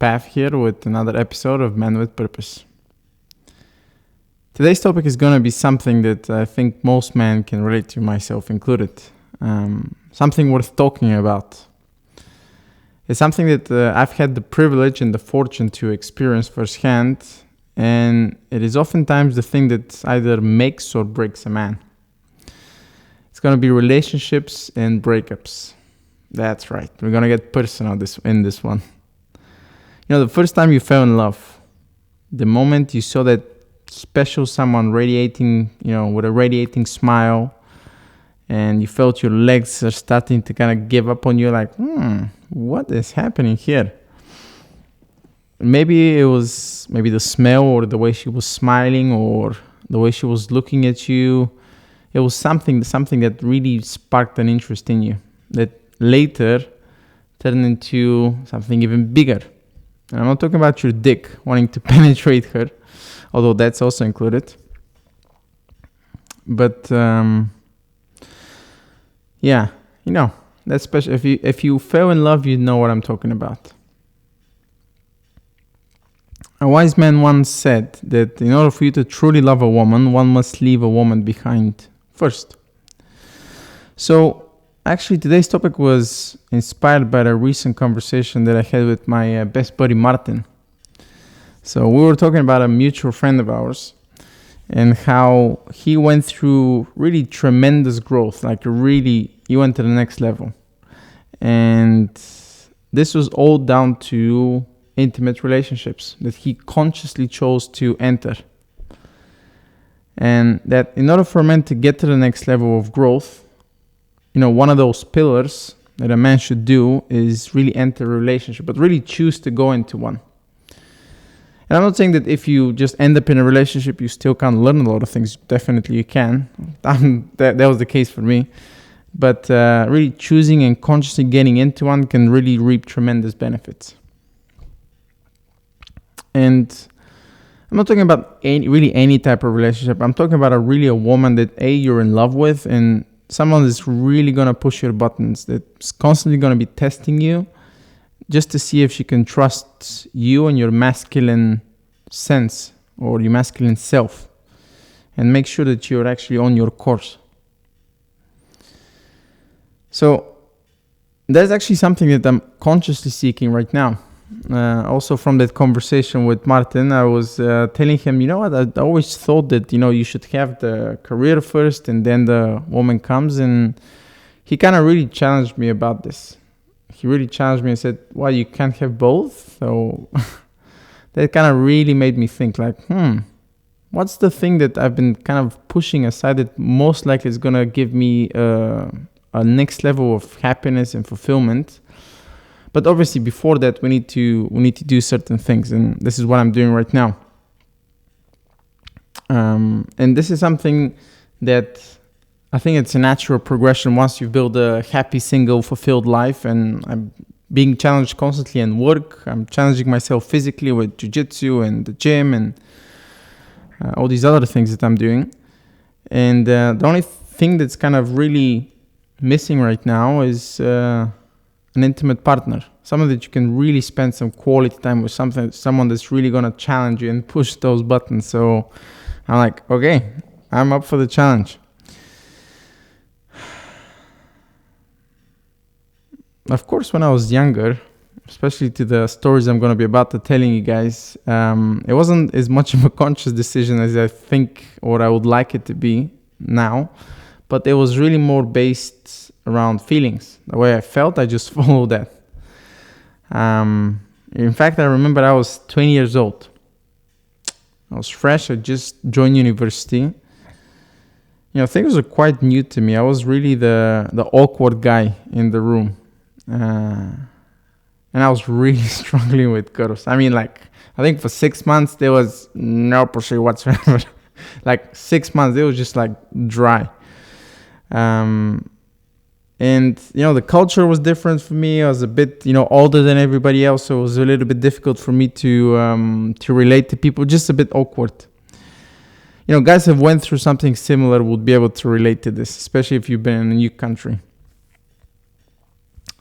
Path here with another episode of Man with Purpose. Today's topic is going to be something that I think most men can relate to, myself included. Something worth talking about. It's something that I've had the privilege and the fortune to experience firsthand, and it is oftentimes the thing that either makes or breaks a man. It's going to be relationships and breakups. That's right. We're going to get personal in this one. You know, the first time you fell in love, the moment you saw that special someone radiating, with a radiating smile, and you felt your legs are starting to kind of give up on you, like, what is happening here? Maybe it was the smell or the way she was smiling or the way she was looking at you. It was something that really sparked an interest in you that later turned into something even bigger. And I'm not talking about your dick wanting to penetrate her, although that's also included. But that's special. If you fell in love, you know what I'm talking about. A wise man once said that in order for you to truly love a woman, one must leave a woman behind first. So actually, today's topic was inspired by a recent conversation that I had with my best buddy, Martin. So we were talking about a mutual friend of ours and how he went through really tremendous growth, he went to the next level. And this was all down to intimate relationships that he consciously chose to enter. And that in order for a man to get to the next level of growth, one of those pillars that a man should do is really enter a relationship, but really choose to go into one. And I'm not saying that if you just end up in a relationship, you still can't learn a lot of things. Definitely you can. That was the case for me. But really choosing and consciously getting into one can really reap tremendous benefits. And I'm not talking about any type of relationship. I'm talking about a woman that you're in love with, and someone that's really going to push your buttons, that's constantly going to be testing you just to see if she can trust you and your masculine sense or your masculine self, and make sure that you're actually on your course. So there's actually something that I'm consciously seeking right now. Also from that conversation with Martin, I was telling him, I always thought that, you should have the career first and then the woman comes. And he kind of really challenged me about this. He really challenged me and said, why, you can't have both? So that kind of really made me think what's the thing that I've been kind of pushing aside that most likely is going to give me a next level of happiness and fulfillment? But obviously, before that, we need to do certain things, and this is what I'm doing right now. And this is something that I think it's a natural progression once you build a happy, single, fulfilled life. And I'm being challenged constantly in work. I'm challenging myself physically with jiu-jitsu and the gym and all these other things that I'm doing. And the only thing that's kind of really missing right now is an intimate partner, someone that you can really spend some quality time with, someone that's really going to challenge you and push those buttons. So I'm like, okay, I'm up for the challenge. Of course, when I was younger, especially to the stories I'm going to be about to telling you guys, it wasn't as much of a conscious decision as I think or I would like it to be now, but it was really more based around feelings. The way I felt, I just followed that. In fact, I remember I was 20 years old. I was fresh. I just joined university. Things were quite new to me. I was really the awkward guy in the room. And I was really struggling with girls. I think for 6 months, there was no pursuit whatsoever. 6 months, it was just dry. And, the culture was different for me. I was a bit, older than everybody else. So it was a little bit difficult for me to relate to people, just a bit awkward. Guys who have went through something similar would be able to relate to this, especially if you've been in a new country.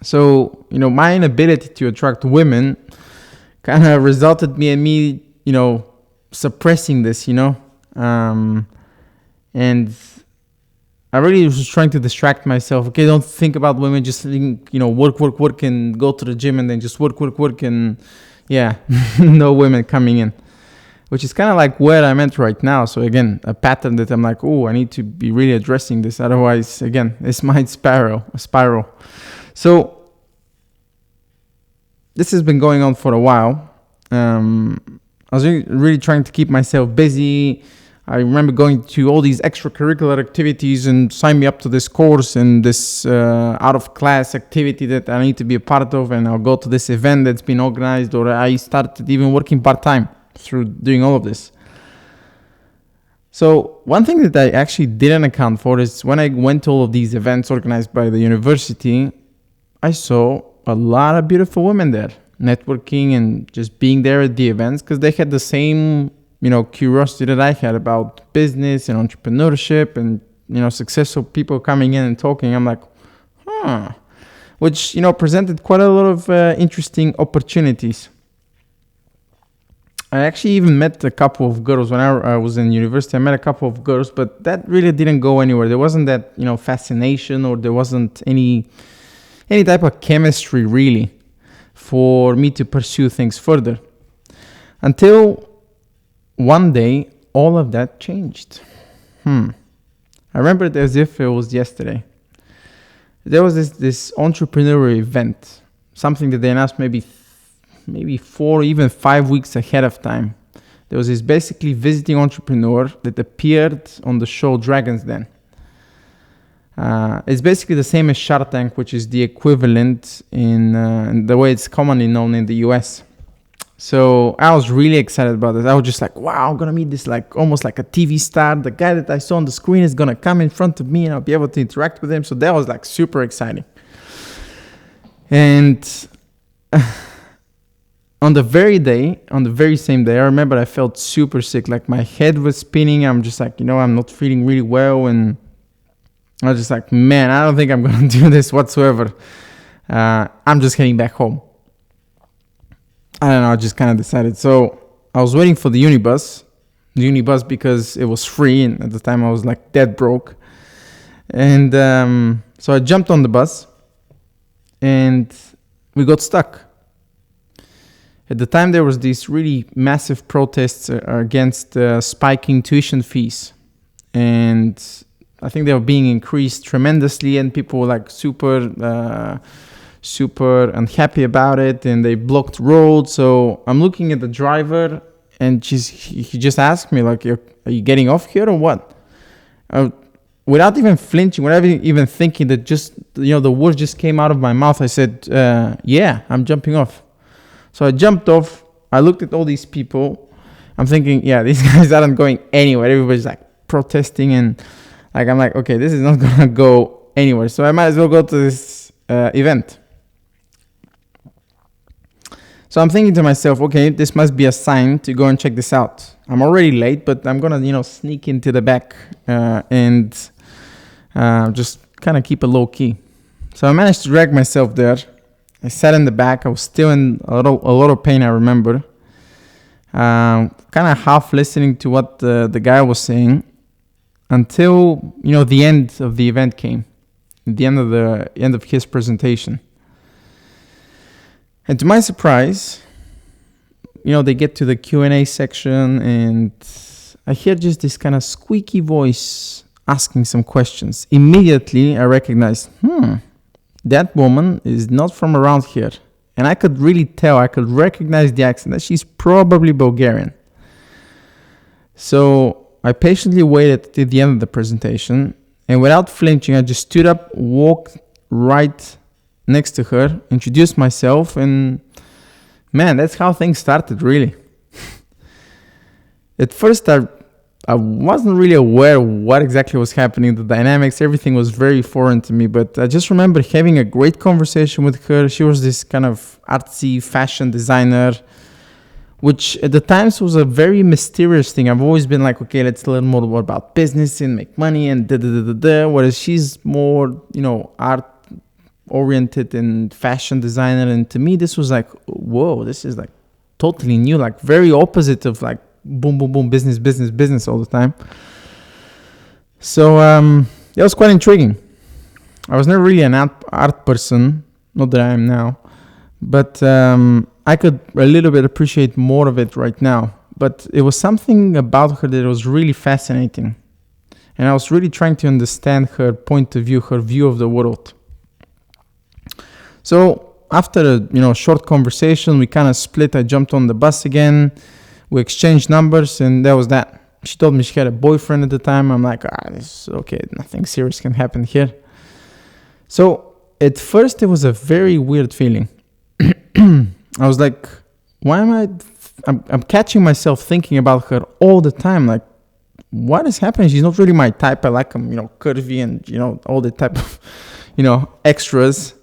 So, my inability to attract women kind of resulted me, suppressing this, and I really was trying to distract myself. Okay, don't think about women, just think, work, and go to the gym, and then just work, and yeah, no women coming in, which is kind of like where I'm at right now. So again, a pattern that I'm like, oh, I need to be really addressing this. Otherwise, again, this might spiral. So this has been going on for a while. I was really trying to keep myself busy. I remember going to all these extracurricular activities and sign me up to this course and this out of class activity that I need to be a part of, and I'll go to this event that's been organized, or I started even working part-time through doing all of this. So one thing that I actually didn't account for is when I went to all of these events organized by the university, I saw a lot of beautiful women there, networking and just being there at the events, because they had the same curiosity that I had about business and entrepreneurship and, successful people coming in and talking. I'm like, which, presented quite a lot of interesting opportunities. I actually even met a couple of girls when I was in university. I met a couple of girls, but that really didn't go anywhere. There wasn't that, fascination, or there wasn't any type of chemistry really for me to pursue things further. Until one day, all of that changed. I remember it as if it was yesterday. There was this entrepreneurial event, something that they announced maybe 4, even 5 weeks ahead of time. There was this basically visiting entrepreneur that appeared on the show Dragon's Den. It's basically the same as Shark Tank, which is the equivalent in the way it's commonly known in the US. So I was really excited about this. I was just like, wow, I'm going to meet this almost like a TV star. The guy that I saw on the screen is going to come in front of me and I'll be able to interact with him. So that was super exciting. And on the very same day, I remember I felt super sick. My head was spinning. I'm just like, I'm not feeling really well. And I was just like, man, I don't think I'm going to do this whatsoever. I'm just heading back home. I don't know, I just kind of decided. So I was waiting for the unibus because it was free, and at the time I was dead broke. And so I jumped on the bus and we got stuck. At the time there was these really massive protests against spiking tuition fees. And I think they were being increased tremendously, and people were super unhappy about it, and they blocked roads. So I'm looking at the driver, and he just asked me, are you getting off here or what? Without even flinching, without even thinking, that just, the words just came out of my mouth. I said, yeah, I'm jumping off. So I jumped off. I looked at all these people. I'm thinking, yeah, these guys aren't going anywhere. Everybody's protesting, and I'm like, okay, this is not gonna go anywhere. So I might as well go to this event. So I'm thinking to myself, okay, this must be a sign to go and check this out. I'm already late, but I'm going to, sneak into the back and just kind of keep it low key. So I managed to drag myself there. I sat in the back. I was still in a lot of pain, I remember. Kind of half listening to what the guy was saying until, the end of the event came. The end of his presentation. And to my surprise, they get to the Q&A section, and I hear just this kind of squeaky voice asking some questions. Immediately, I recognized, that woman is not from around here. And I could really tell, I could recognize the accent, that she's probably Bulgarian. So I patiently waited till the end of the presentation, and without flinching, I just stood up, walked right next to her, introduced myself, and man, that's how things started, really. At first, I wasn't really aware of what exactly was happening, the dynamics, everything was very foreign to me, but I just remember having a great conversation with her. She was this kind of artsy fashion designer, which at the times was a very mysterious thing. I've always been like, okay, let's learn more about business and make money and whereas she's more, art oriented and fashion designer, and to me this was like, whoa, this is totally new, like very opposite of like boom, boom, boom, business, business, business all the time. So it was quite intriguing. I was never really an art person, not that I am now, but I could a little bit appreciate more of it right now. But it was something about her that was really fascinating. And I was really trying to understand her point of view, her view of the world. So after a short conversation, we kind of split. I jumped on the bus again. We exchanged numbers, and that was that. She told me she had a boyfriend at the time. I'm like, this is okay. Nothing serious can happen here. So at first, it was a very weird feeling. I was like, why am I'm catching myself thinking about her all the time. Like, what is happening? She's not really my type. I like them, curvy and, all the type of, extras.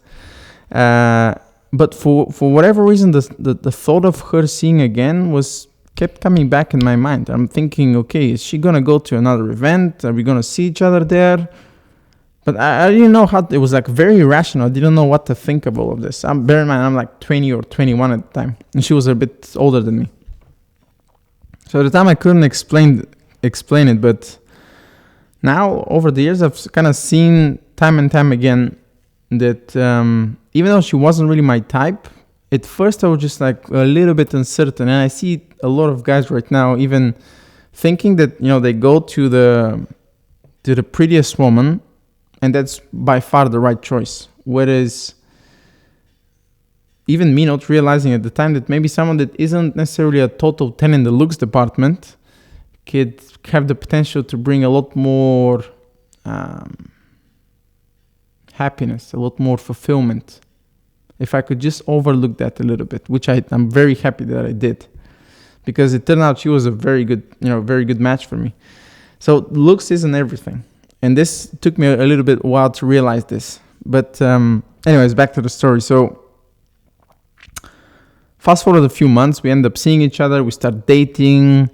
But for whatever reason, the thought of her seeing again kept coming back in my mind. I'm thinking, okay, is she gonna go to another event? Are we gonna see each other there? But I didn't know how. It was like very irrational. I didn't know what to think of all of this. Bear in mind, I'm like 20 or 21 at the time, and she was a bit older than me. So at the time, I couldn't explain it. But now, over the years, I've kind of seen time and time again that even though she wasn't really my type, at first I was just like a little bit uncertain. And I see a lot of guys right now even thinking that they go to the prettiest woman, and that's by far the right choice. Whereas even me not realizing at the time that maybe someone that isn't necessarily a total 10 in the looks department could have the potential to bring a lot more happiness, a lot more fulfillment. If I could just overlook that a little bit, which I'm very happy that I did, because it turned out she was a very good match for me. So looks isn't everything. And this took me a little bit while to realize this. But anyways, back to the story. So fast forward a few months, we end up seeing each other. We start dating.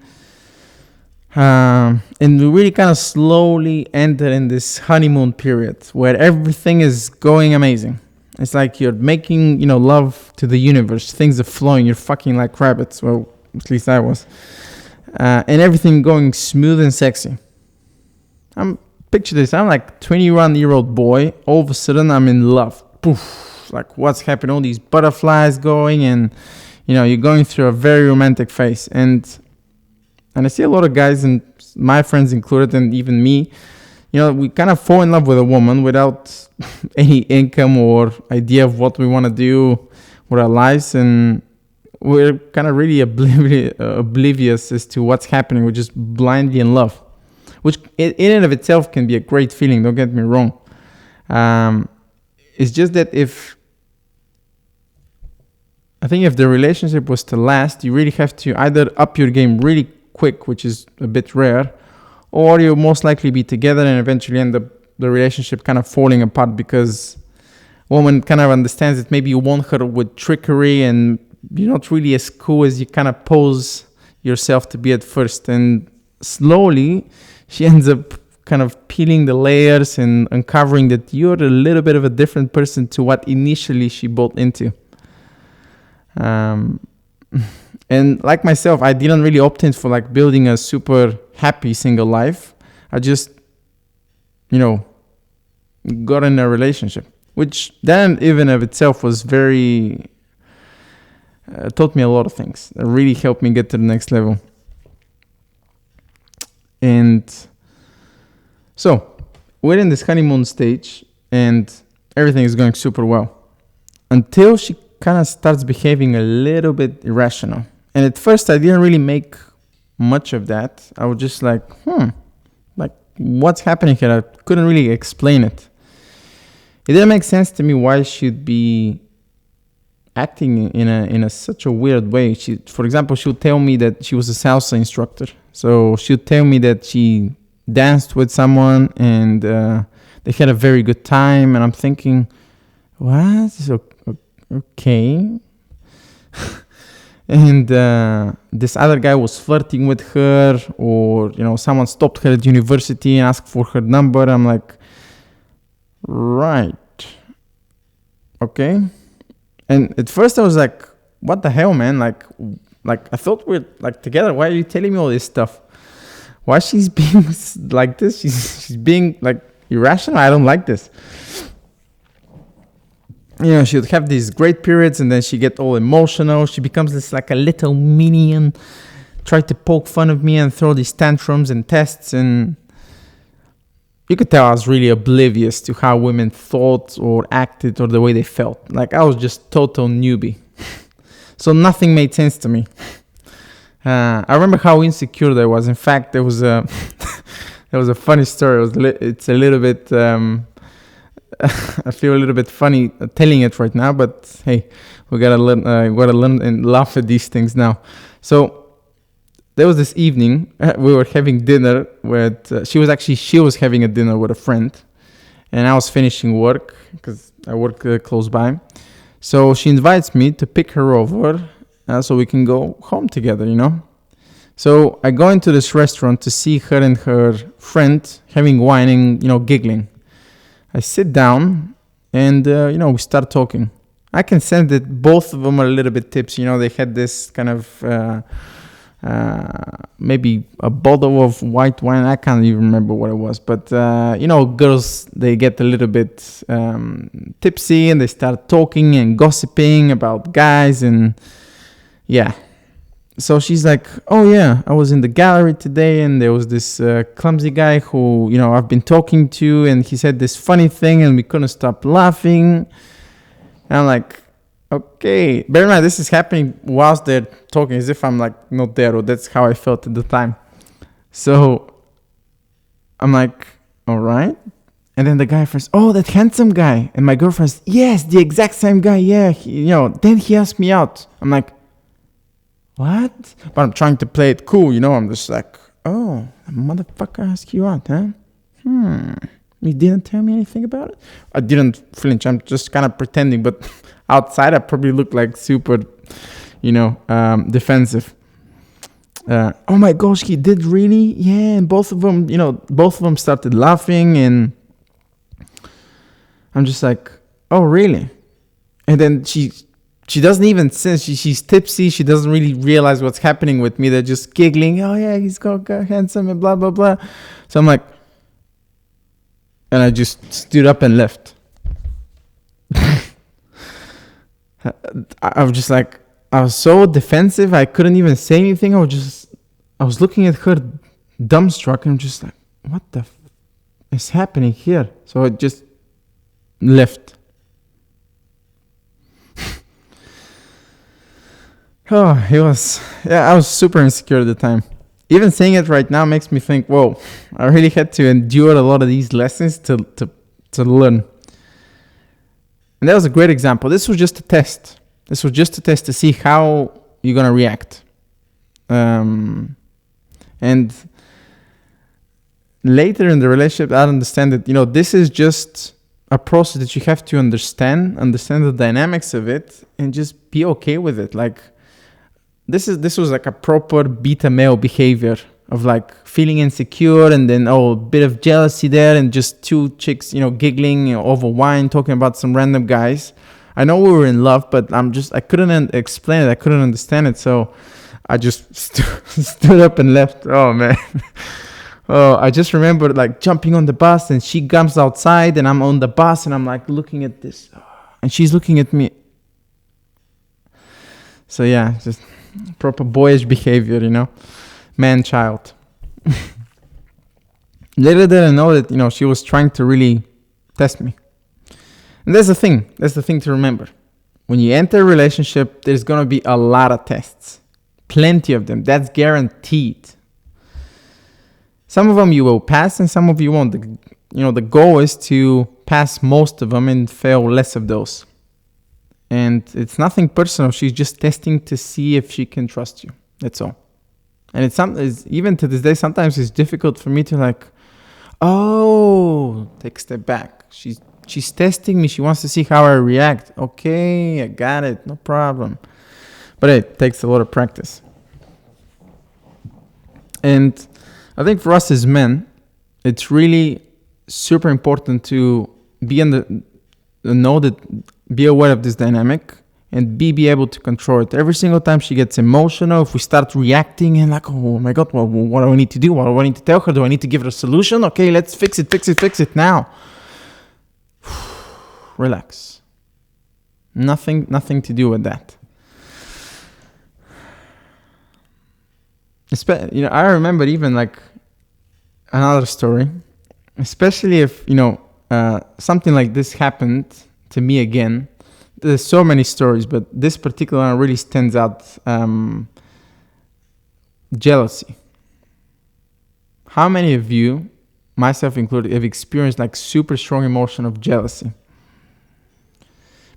And we really kind of slowly enter in this honeymoon period where everything is going amazing. It's like you're making, love to the universe. Things are flowing. You're fucking like rabbits. Well, at least I was. And everything going smooth and sexy. Picture this. I'm like 21-year-old boy. All of a sudden, I'm in love. Poof. Like, what's happening? All these butterflies going, and you're going through a very romantic phase. And I see a lot of guys, and my friends included, and even me, we kind of fall in love with a woman without any income or idea of what we want to do with our lives, and we're kind of really oblivious as to what's happening. We're just blindly in love, which in and of itself can be a great feeling, don't get me wrong. It's just that if the relationship was to last, you really have to either up your game really quick, which is a bit rare, or you'll most likely be together and eventually end up the relationship kind of falling apart because woman kind of understands that maybe you want her with trickery and you're not really as cool as you kind of pose yourself to be at first. And slowly she ends up kind of peeling the layers and uncovering that you're a little bit of a different person to what initially she bought into. And like myself, I didn't really opt in for like building a super happy single life. I just, got in a relationship, which then even of itself was very, taught me a lot of things. It really helped me get to the next level. And so we're in this honeymoon stage and everything is going super well until she kind of starts behaving a little bit irrational. And at first I didn't really make much of that. I was just like, like what's happening here? I couldn't really explain it. It didn't make sense to me why she'd be acting in a such a weird way. For example, she would tell me that she was a salsa instructor. So she would tell me that she danced with someone and they had a very good time. And I'm thinking, what? Okay. And this other guy was flirting with her, or someone stopped her at university and asked for her number. I'm like, right, okay. And at first I was like, what the hell, man? Like, like, I thought we're like together. Why are you telling me all this stuff? Why she's being like this? She's being like irrational. I don't like this. You know, she would have these great periods and then she get all emotional. She becomes this like a little minion, try to poke fun of me and throw these tantrums and tests. And you could tell I was really oblivious to how women thought or acted or the way they felt. Like I was just total newbie. So nothing made sense to me. I remember how insecure I was. In fact, there was a funny story. It's a little bit... I feel a little bit funny telling it right now, but hey, we gotta learn and laugh at these things now. So there was this evening we were having dinner with. She was having a dinner with a friend, and I was finishing work because I work close by. So she invites me to pick her over, so we can go home together. You know. So I go into this restaurant to see her and her friend having wine and giggling. I sit down and, we start talking. I can sense that both of them are a little bit tipsy. You know, they had this kind of, maybe a bottle of white wine. I can't even remember what it was. But, girls, they get a little bit tipsy and they start talking and gossiping about guys. And yeah. So she's like, oh yeah, I was in the gallery today and there was this clumsy guy who, I've been talking to, and he said this funny thing and we couldn't stop laughing. And I'm like, okay. Bear in mind, this is happening whilst they're talking, as if I'm like not there, or that's how I felt at the time. So I'm like, all right. And then the guy first, oh, that handsome guy. And my girlfriend's, yes, the exact same guy. Yeah. Then he asked me out. I'm like, what? But I'm trying to play it cool, I'm just like, oh, a motherfucker asked you out, huh? You didn't tell me anything about it? I didn't flinch. I'm just kind of pretending, but outside I probably look like super, defensive. Oh my gosh, he did really? Yeah, and both of them started laughing, and I'm just like, oh, really? And then she doesn't even sense, she's tipsy. She doesn't really realize what's happening with me. They're just giggling. Oh yeah, he's got handsome and blah, blah, blah. So I'm like, and I just stood up and left. I was just like, I was so defensive. I couldn't even say anything. I was looking at her dumbstruck and I'm just like, what the is happening here? So I just left. Oh, I was super insecure at the time. Even saying it right now makes me think, whoa, I really had to endure a lot of these lessons to learn. And that was a great example. This was just a test. To see how you're going to react. And later in the relationship, I understand that, this is just a process that you have to understand the dynamics of it, and just be okay with it. Like, this was like a proper beta male behavior of like feeling insecure, and then a bit of jealousy there, and just two chicks, giggling over wine, talking about some random guys. I know we were in love, but I couldn't explain it. I couldn't understand it. So I just stood up and left. Oh man. Oh, I just remember like jumping on the bus, and she comes outside and I'm on the bus and I'm like looking at this, and she's looking at me. So yeah, just proper boyish behavior, man-child. Little did I know that, she was trying to really test me. And that's the thing to remember. When you enter a relationship, there's going to be a lot of tests. Plenty of them. That's guaranteed. Some of them you will pass and some of you won't. The goal is to pass most of them and fail less of those. And it's nothing personal. She's just testing to see if she can trust you. That's all. And it's even to this day, sometimes it's difficult for me to like, take a step back. She's testing me. She wants to see how I react. Okay, I got it. No problem. But it takes a lot of practice. And I think for us as men, it's really super important to be aware of this dynamic and be able to control it. Every single time she gets emotional, if we start reacting and like, oh my God, well, what do I need to do? What do I need to tell her? Do I need to give her a solution? Okay, let's fix it now. Relax. Nothing to do with that. I remember even like another story, especially if, something like this happened to me again. There's so many stories, but this particular one really stands out. Jealousy. How many of you, myself included, have experienced like super strong emotion of jealousy?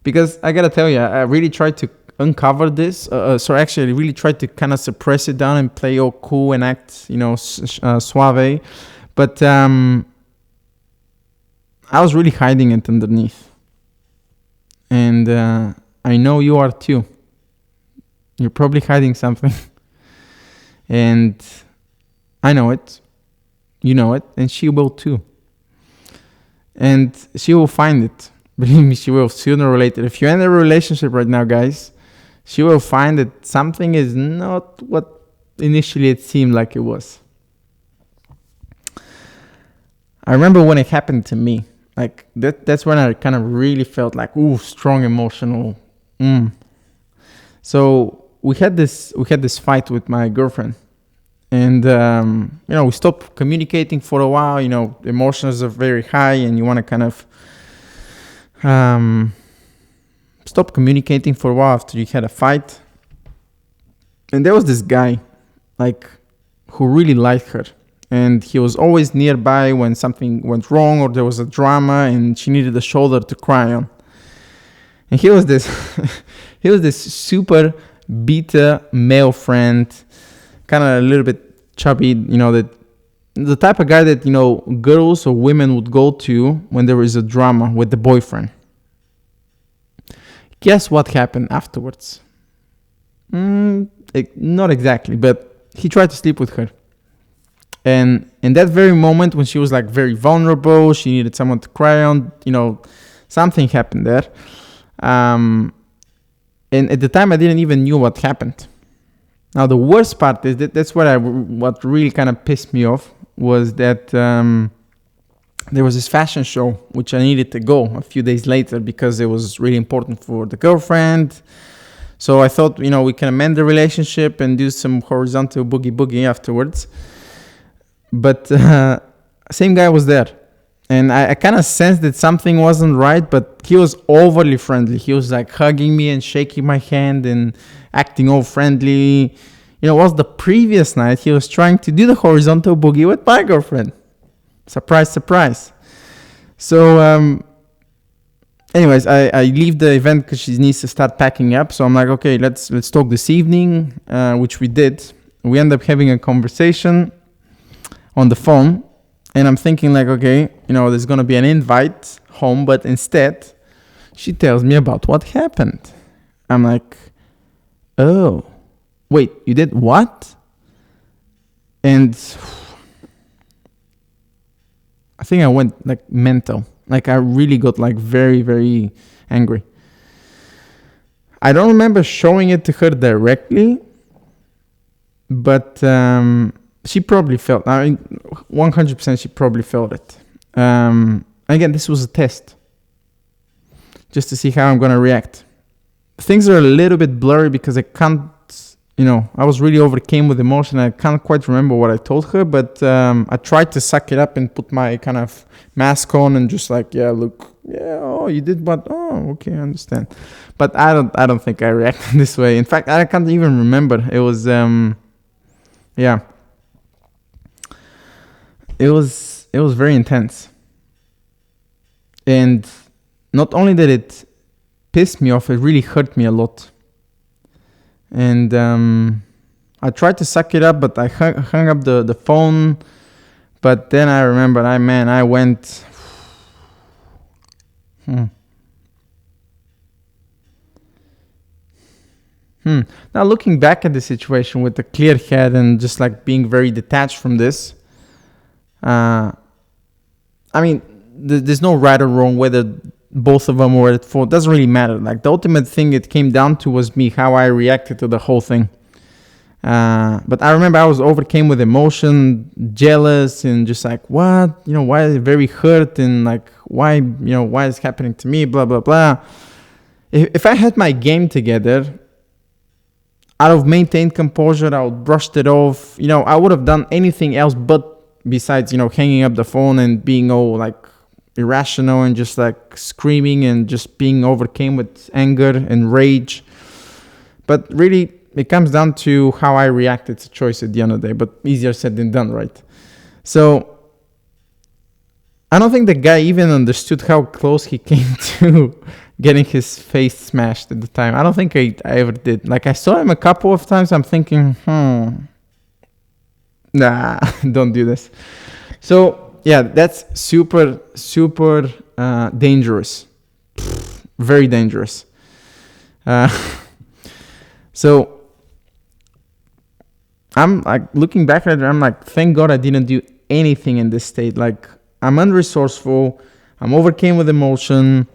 Because I gotta tell you, I really tried to uncover this. I really tried to kind of suppress it down and play all cool and act, suave. But I was really hiding it underneath. And I know you are too. You're probably hiding something. And I know it. You know it. And she will too. And she will find it. Believe me, she will, sooner or later. If you're in a relationship right now, guys, she will find that something is not what initially it seemed like it was. I remember when it happened to me. Like that's when I kind of really felt like, strong emotional. So we had this fight with my girlfriend. And, we stopped communicating for a while. Emotions are very high and you want to kind of stop communicating for a while after you had a fight. And there was this guy, who really liked her. And he was always nearby when something went wrong or there was a drama and she needed a shoulder to cry on. And he was this super beta male friend, kind of a little bit chubby, the type of guy that, girls or women would go to when there is a drama with the boyfriend. Guess what happened afterwards? Not exactly, but he tried to sleep with her. And in that very moment when she was very vulnerable, she needed someone to cry on, something happened there. And at the time I didn't even knew what happened. Now the worst part is that's what really kind of pissed me off was that there was this fashion show which I needed to go a few days later because it was really important for the girlfriend. So I thought, we can amend the relationship and do some horizontal boogie afterwards. But same guy was there. And I kind of sensed that something wasn't right, but he was overly friendly. He was hugging me and shaking my hand and acting all friendly. Was the previous night he was trying to do the horizontal boogie with my girlfriend. Surprise, surprise. So, anyways, I leave the event because she needs to start packing up. So I'm like, okay, let's talk this evening, which we did. We end up having a conversation on the phone. And I'm thinking okay, there's going to be an invite home. But instead, she tells me about what happened. I'm like, oh, wait, you did what? And I think I went mental. I really got very, very angry. I don't remember showing it to her directly, but she probably felt, 100% she probably felt it. Again, this was a test. Just to see how I'm going to react. Things are a little bit blurry because I can't, I was really overcame with emotion. I can't quite remember what I told her, but I tried to suck it up and put my kind of mask on and just you did what? Oh, okay, I understand. But I don't think I reacted this way. In fact, I can't even remember. It was, It was very intense. And not only that it pissed me off, it really hurt me a lot. And I tried to suck it up, but I hung up the phone. But then I remembered, I went... Now looking back at the situation with a clear head and just being very detached from this, there's no right or wrong whether both of them were at fault. Doesn't really matter. Like the ultimate thing it came down to was me, how I reacted to the whole thing. But I remember I was overcame with emotion, jealous, and just like, what? Why is it very hurt? And like, why is it happening to me? Blah, blah, blah. If I had my game together, out of maintained composure, I would brushed it off. I would have done anything else but besides, hanging up the phone and being all like irrational and just like screaming and just being overcame with anger and rage. But really, it comes down to how I react. It's a choice at the end of the day, but easier said than done, right? So I don't think the guy even understood how close he came to getting his face smashed at the time. I don't think I ever did. Like I saw him a couple of times. I'm thinking, nah, don't do this. So yeah, that's super, super dangerous. Very dangerous. So I'm like looking back at it, I'm like, thank God I didn't do anything in this state. Like I'm unresourceful. I'm overcame with emotion.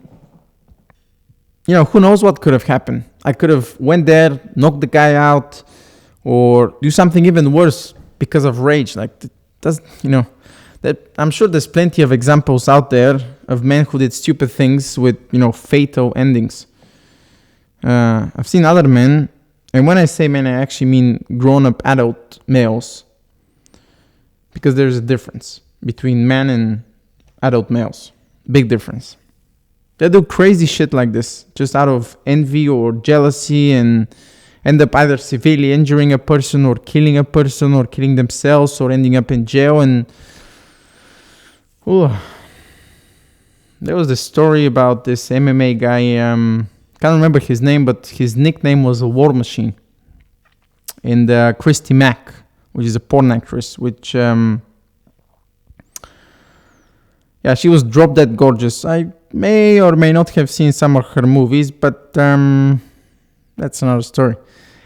Who knows what could have happened? I could have went there, knocked the guy out, or do something even worse because of rage. Like that I'm sure there's plenty of examples out there of men who did stupid things with, fatal endings. I've seen other men, and when I say men, I actually mean grown-up adult males, because there's a difference between men and adult males. Big difference. They do crazy shit like this just out of envy or jealousy and end up either severely injuring a person or killing a person or killing themselves or ending up in jail. And there was this story about this MMA guy. Can't remember his name, but his nickname was a War Machine. And Christy Mack, which is a porn actress, which she was drop dead gorgeous. I may or may not have seen some of her movies, but that's another story.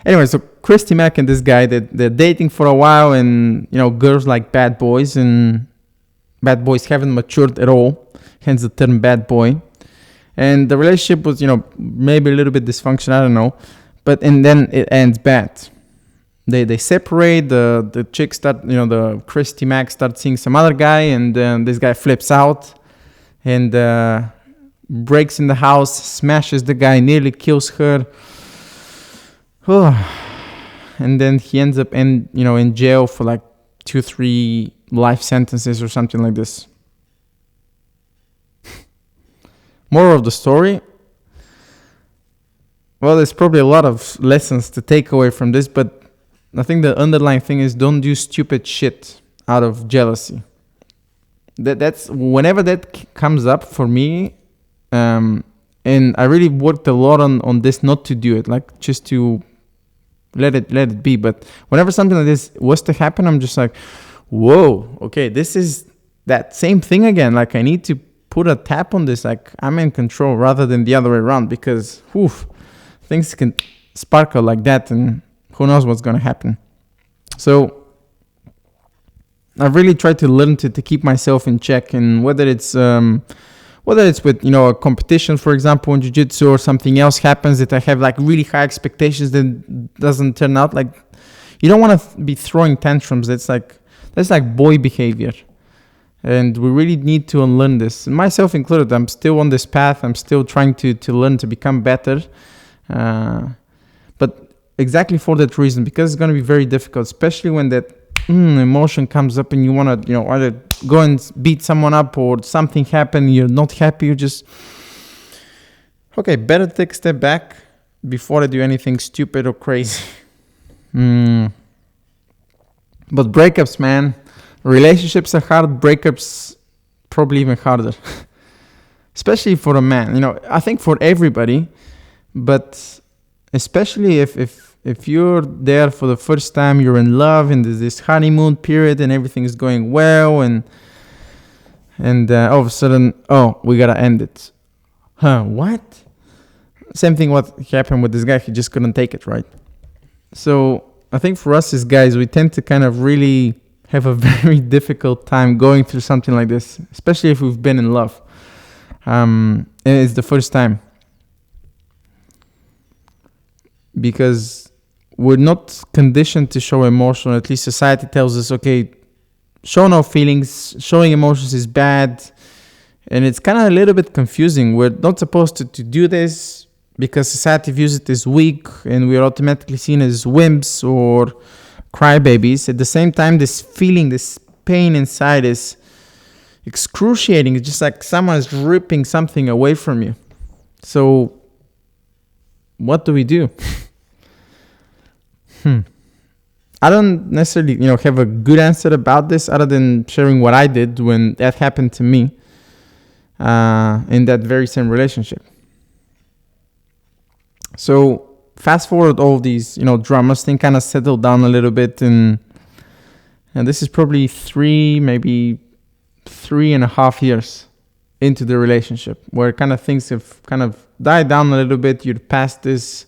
Anyway, so Christy Mack and this guy, they're dating for a while, and girls like bad boys, and bad boys haven't matured at all, hence the term bad boy. And the relationship was, maybe a little bit dysfunctional, I don't know, and then it ends bad. They separate. The chick the Christy Mack starts seeing some other guy, and this guy flips out and breaks in the house, smashes the guy, nearly kills her. And then he ends up in jail for like 2-3 life sentences or something like this. Moral of the story. Well, there's probably a lot of lessons to take away from this, but I think the underlying thing is don't do stupid shit out of jealousy. That's whenever that comes up for me, and I really worked a lot on this not to do it, like just to let it be. But whenever something like this was to happen, I'm just like, whoa, okay, this is that same thing again. Like I need to put a tap on this. Like I'm in control rather than the other way around, because things can sparkle like that, and who knows what's going to happen. So I've really tried to learn to keep myself in check, and whether it's with a competition, for example, in jiu-jitsu, or something else happens that I have like really high expectations that doesn't turn out. Like you don't want to be throwing tantrums. That's like boy behavior, and we really need to unlearn this, myself included. I'm still on this path. I'm still trying to learn to become better, but exactly for that reason, because it's going to be very difficult, especially when that emotion comes up and you want to, either go and beat someone up or something happen, you're not happy, you just, better take a step back before I do anything stupid or crazy. But breakups, man, relationships are hard, breakups probably even harder, especially for a man, I think for everybody, but especially if you're there for the first time, you're in love, and there's this honeymoon period, and everything is going well, and all of a sudden, we gotta end it. What? Same thing what happened with this guy. He just couldn't take it, right? So I think for us as guys, we tend to kind of really have a very difficult time going through something like this, especially if we've been in love. And it's the first time, because we're not conditioned to show emotion. At least society tells us, okay, show no feelings, showing emotions is bad. And it's kind of a little bit confusing. We're not supposed to do this because society views it as weak, and we're automatically seen as wimps or crybabies. At the same time, this feeling, this pain inside is excruciating. It's just like someone is ripping something away from you. So what do we do? I don't necessarily, have a good answer about this other than sharing what I did when that happened to me in that very same relationship. So fast forward all these, dramas, thing kind of settled down a little bit, and this is probably maybe 3.5 years into the relationship, where kind of things have kind of died down a little bit. You're past this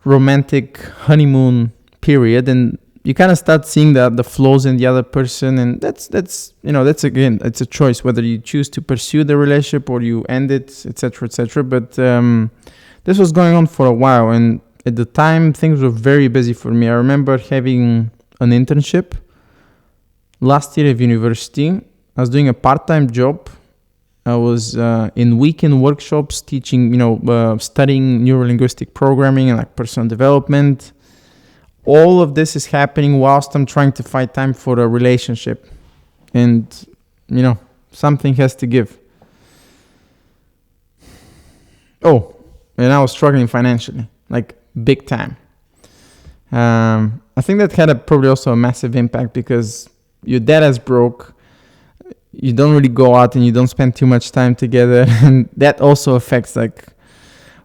romantic honeymoon period, and you kind of start seeing the flaws in the other person, and that's again, it's a choice whether you choose to pursue the relationship or you end it, etc. But this was going on for a while, and at the time things were very busy for me. I remember having an internship last year of university. I was doing a part-time job. I was in weekend workshops teaching, studying neurolinguistic programming and like personal development. All of this is happening whilst I'm trying to find time for a relationship. And, something has to give. Oh, and I was struggling financially, like big time. I think that had probably also a massive impact because your dad is broke. You don't really go out and you don't spend too much time together. And that also affects, like,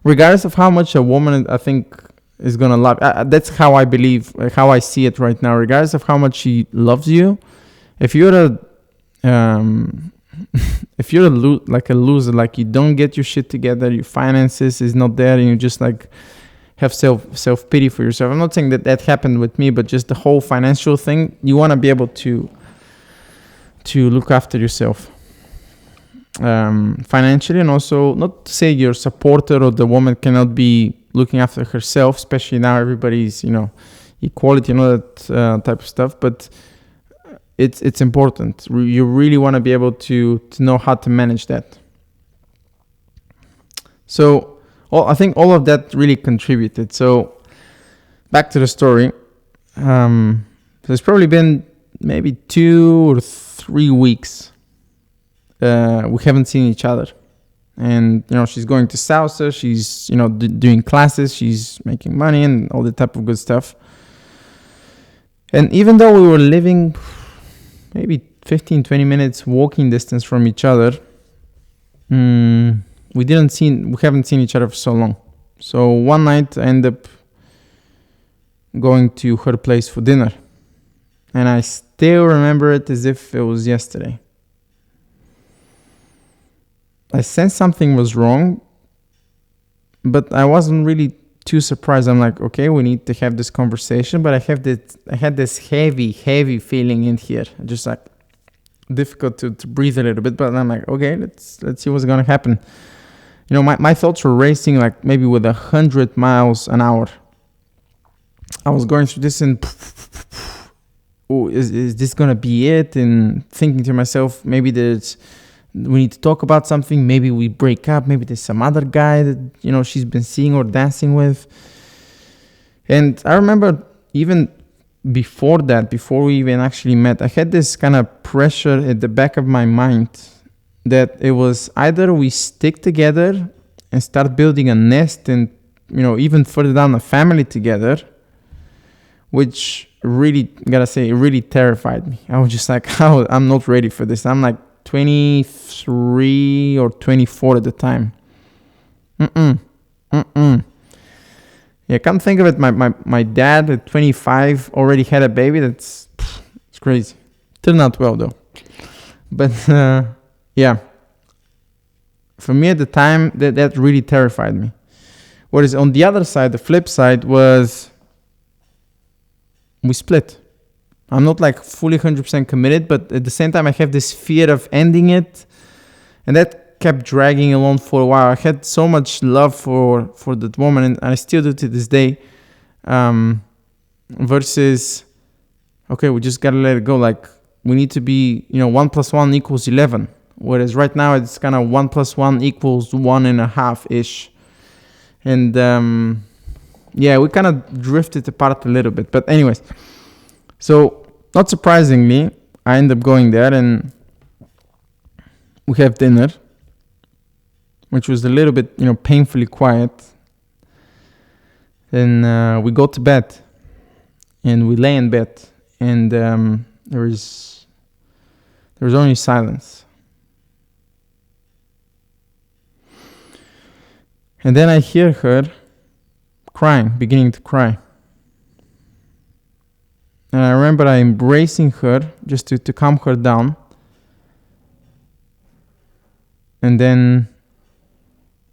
regardless of how much a woman, I think, is going to love. That's how I believe, like, how I see it right now. Regardless of how much she loves you, if you're a loser, like you don't get your shit together, your finances is not there, and you just like have self pity for yourself. I'm not saying that happened with me, but just the whole financial thing, you want to be able to look after yourself financially, and also not to say your supporter or the woman cannot be looking after herself, especially now everybody's equality and all that type of stuff, but it's important. You really want to be able to know how to manage that. So I think all of that really contributed. So back to the story. There's probably been maybe 2 or 3 weeks we haven't seen each other, and she's going to salsa, she's doing classes, she's making money and all the type of good stuff. And even though we were living maybe 15-20 minutes walking distance from each other, we haven't seen each other for so long. So one night I ended up going to her place for dinner, and I still remember it as if it was yesterday. I sensed something was wrong, but I wasn't really too surprised. I'm like, okay, we need to have this conversation, but I had this heavy feeling in here, just like difficult to breathe a little bit. But I'm like, okay, let's see what's gonna happen. My thoughts were racing like maybe with 100 miles an hour. I was going through this and is this gonna be it? And thinking to myself, maybe we need to talk about something. Maybe we break up. Maybe there's some other guy that she's been seeing or dancing with. And I remember even before we even actually met, I had this kind of pressure at the back of my mind that it was either we stick together and start building a nest and even further down a family together, which really, gotta say, it really terrified me. I was just like, I'm not ready for this. I'm like 23 or 24 at the time. Yeah, come think of it. My dad at 25 already had a baby. It's crazy. Turned out well though. But yeah, for me at the time, that really terrified me. Whereas on the other side, the flip side was we split. I'm not like fully 100% committed, but at the same time, I have this fear of ending it. And that kept dragging along for a while. I had so much love for that woman, and I still do to this day. Versus, okay, we just gotta let it go. Like, we need to be, 1 + 1 = 11. Whereas right now it's kind of 1 + 1 = 1.5 ish. And we kind of drifted apart a little bit. But anyways, so not surprisingly, I end up going there and we have dinner, which was a little bit, painfully quiet. Then we go to bed and we lay in bed, and there was only silence. And then I hear her beginning to cry. And I remember I embracing her just to calm her down. And then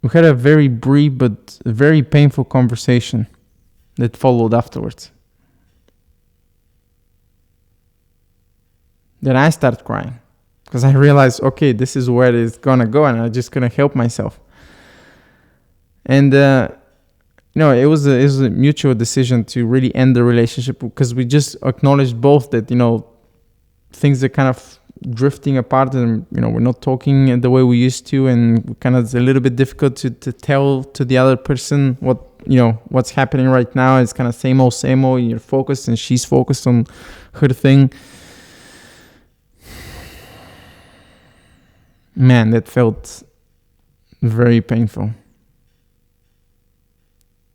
we had a very brief but very painful conversation that followed afterwards. Then I started crying because I realized, okay, this is where it's gonna go, and I just couldn't help myself. And it was a mutual decision to really end the relationship, because we just acknowledged both that things are kind of drifting apart, and we're not talking the way we used to, and kind of it's a little bit difficult to tell to the other person what's happening right now. It's kind of same old, and you're focused and she's focused on her thing. Man, that felt very painful.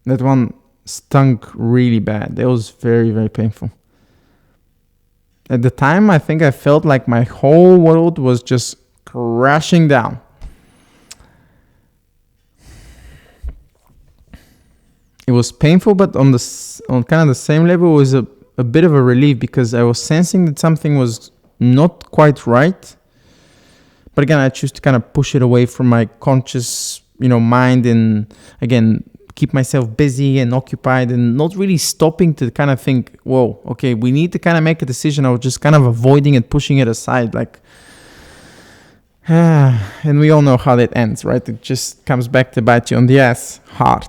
That one stunk really bad. It was very, very painful. At the time, I think I felt like my whole world was just crashing down. It was painful, but on kind of the same level, it was a bit of a relief, because I was sensing that something was not quite right. But again, I choose to kind of push it away from my conscious, mind, and again, keep myself busy and occupied, and not really stopping to kind of think, whoa, okay, we need to kind of make a decision. I was just kind of avoiding it, pushing it aside, and we all know how that ends, right? It just comes back to bite you on the ass hard.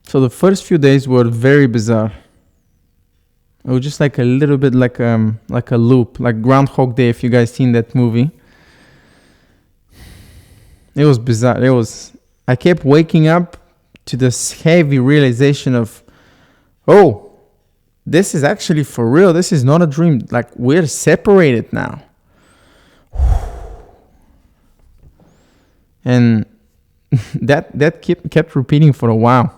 So the first few days were very bizarre. It was just like a little bit like a loop, like Groundhog Day, if you guys seen that movie. It was bizarre. I kept waking up to this heavy realization of, oh, this is actually for real. This is not a dream. Like, we're separated now. And that kept repeating for a while.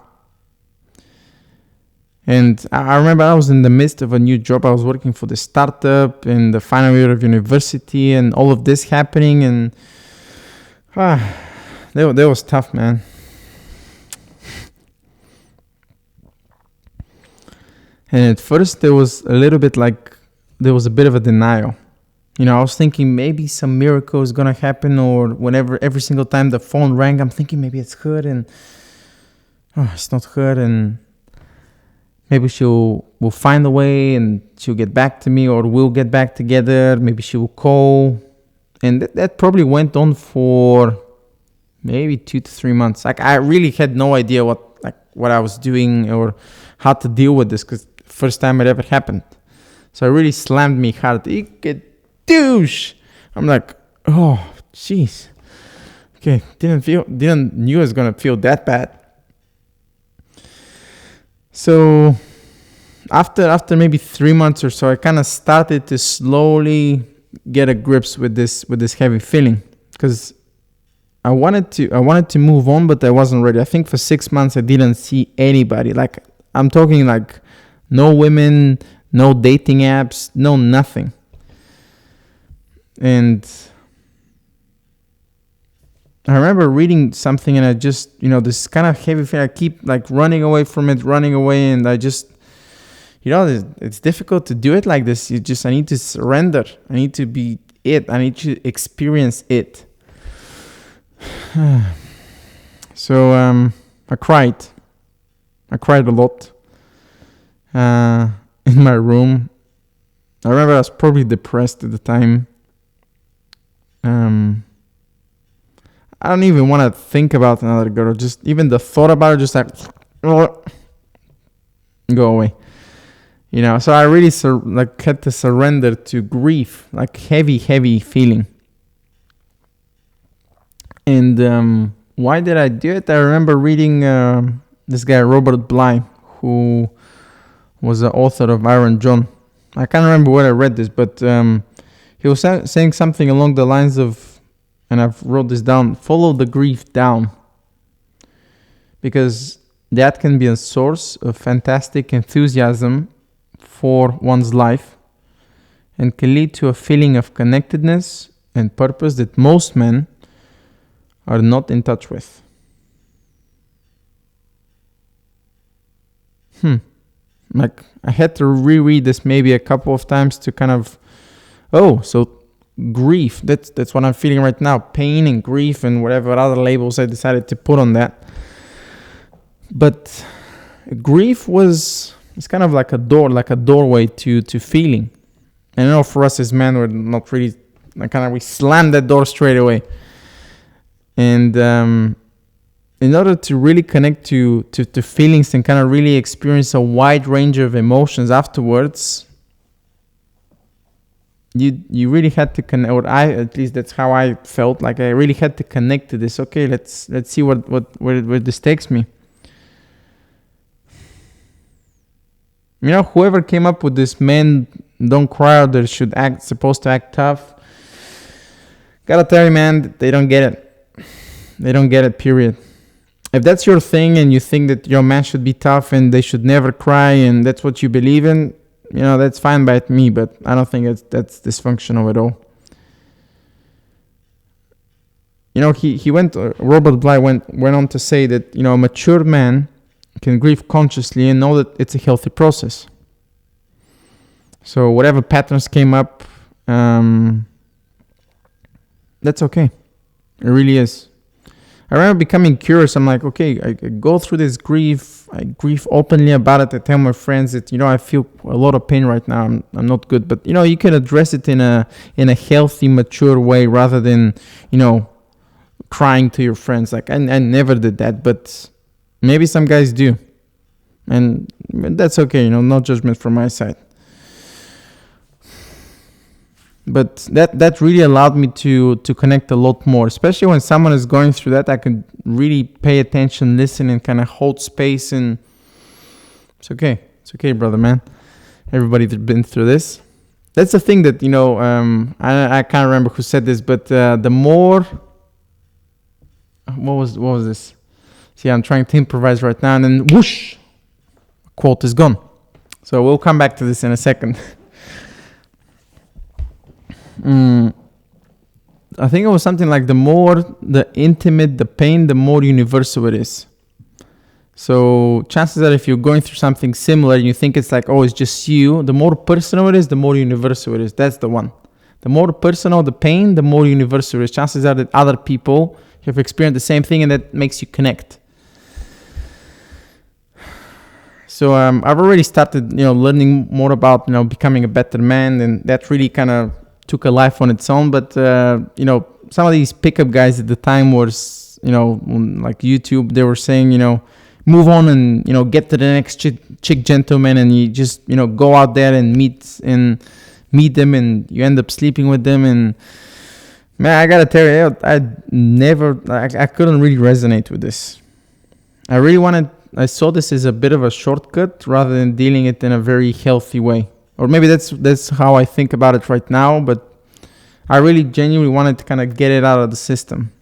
And I remember I was in the midst of a new job. I was working for the startup in the final year of university, and all of this happening, and that was tough, man. And at first there was a little bit there was a bit of a denial. I was thinking maybe some miracle is gonna happen, or whenever, every single time the phone rang, I'm thinking maybe it's her, and it's not her, and maybe will find a way and she'll get back to me, or we'll get back together. Maybe she will call. And that probably went on for maybe 2 to 3 months. Like, I really had no idea what I was doing or how to deal with this, because first time it ever happened. So it really slammed me hard. You douche. I'm like, oh, jeez. Okay, didn't knew it was gonna feel that bad. So after maybe 3 months or so, I kind of started to slowly get a grips with this heavy feeling, because I wanted to move on, but I wasn't ready. I think for 6 months I didn't see anybody. Like, I'm talking like no women, no dating apps, no nothing. And I remember reading something, and I just, this kind of heavy feeling, I keep running away from it, and I just, it's difficult to do it like this. I need to surrender. I need to be it. I need to experience it. So I cried a lot in my room. I remember I was probably depressed at the time. I don't even want to think about another girl. Just even the thought about it, just like go away. So I really had to surrender to grief, like heavy feeling. And why did I do it? I remember reading this guy Robert Bly, who was the author of Iron John. I can't remember where I read this, but he was saying something along the lines of, and I've wrote this down, follow the grief down. Because that can be a source of fantastic enthusiasm for one's life and can lead to a feeling of connectedness and purpose that most men are not in touch with. Like, I had to reread this maybe a couple of times to kind of, so grief, that's what I'm feeling right now. Pain and grief and whatever other labels I decided to put on that. But grief it's kind of like a doorway to feeling. And I know for us as men, we're not really, we slam that door straight away. And in order to really connect to feelings and kind of really experience a wide range of emotions afterwards, you really had to connect, or at least that's how I felt. Like I really had to connect to this. Okay, let's see where this takes me. Whoever came up with this, men don't cry, or they supposed to act tough. Gotta tell you, man, they don't get it. They don't get it, period. If that's your thing and you think that your man should be tough and they should never cry and that's what you believe in, that's fine by me, but I don't think that's dysfunctional at all. Robert Bly went on to say that, a mature man can grieve consciously and know that it's a healthy process. So whatever patterns came up, that's okay. It really is. I remember becoming curious. I'm like, okay, I go through this grief. I grieve openly about it. I tell my friends that, I feel a lot of pain right now. I'm not good. But, you can address it in a healthy, mature way rather than, crying to your friends. Like, I never did that, but maybe some guys do. And that's okay, no judgment from my side. But that really allowed me to connect a lot more, especially when someone is going through that. I could really pay attention, listen, and kind of hold space. And it's okay, brother, man. Everybody's been through this. That's the thing that I can't remember who said this, but the more, what was this? See, I'm trying to improvise right now, and then whoosh, quote is gone. So we'll come back to this in a second. I think it was something like the more the intimate the pain, the more universal it is. So chances are if you're going through something similar and you think it's like, it's just you, the more personal it is, the more universal it is. That's the one. The more personal the pain, the more universal it is. Chances are that other people have experienced the same thing and that makes you connect. So I've already started, learning more about, becoming a better man, and that really kind of took a life on its own. But some of these pickup guys at the time was, like YouTube, they were saying, move on and get to the next chick gentleman, and you just go out there and meet them, and you end up sleeping with them. And man, I gotta tell you, I couldn't really resonate with this. I saw this as a bit of a shortcut rather than dealing it in a very healthy way. Or maybe that's how I think about it right now, but I really genuinely wanted to kind of get it out of the system.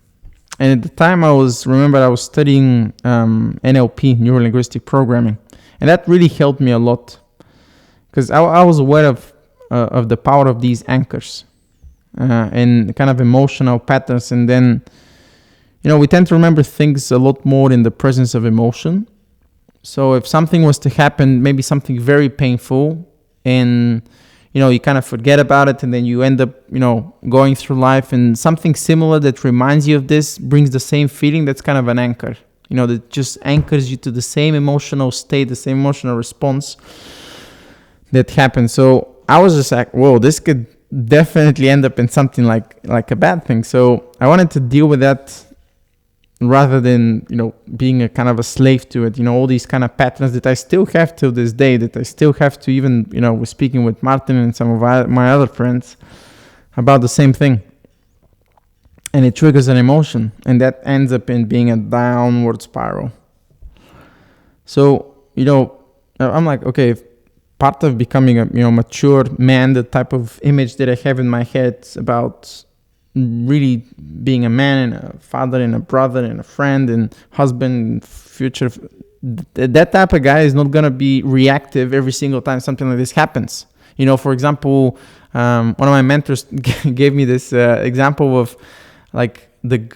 And at the time I was studying NLP, Neuro-Linguistic Programming. And that really helped me a lot. Because I was aware of the power of these anchors and kind of emotional patterns. And then, we tend to remember things a lot more in the presence of emotion. So if something was to happen, maybe something very painful, and you kind of forget about it, and then you end up going through life, and something similar that reminds you of this brings the same feeling. That's kind of an anchor, that just anchors you to the same emotional state, the same emotional response that happened. So I was just like, whoa, this could definitely end up in something like a bad thing. So I wanted to deal with that rather than, being a kind of a slave to it. All these kind of patterns that I still have till this day, that I still have to even, we're speaking with Martin and some of my other friends about the same thing. And it triggers an emotion, and that ends up in being a downward spiral. So, I'm like, okay, if part of becoming a mature man, the type of image that I have in my head about really being a man and a father and a brother and a friend and husband, future, that type of guy is not going to be reactive every single time something like this happens. For example, one of my mentors gave me this example of like